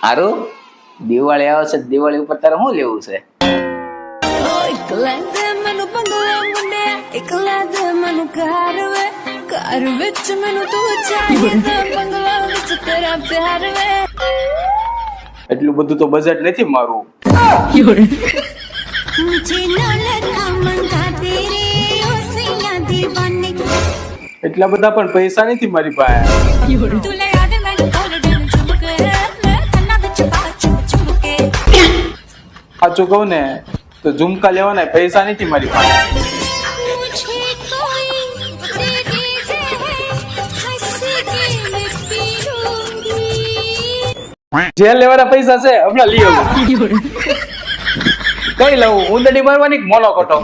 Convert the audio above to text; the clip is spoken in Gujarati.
હારું દિવાળી આવે છે, દિવાળી ઉપર તારે શું લેવું છે? એટલું બધું તો બજેટ નથી મારું. એટલા બધા પણ પૈસા નથી મારી પાસે. સાચું કહું ને તો ઝુમકા લેવાના પૈસા નથી મારી પાસે. જે લેવાના પૈસા છે હમણાં લઈ આવું. કઈ લઉં? ઉંદરડી મારવાની કે મોલો કટો?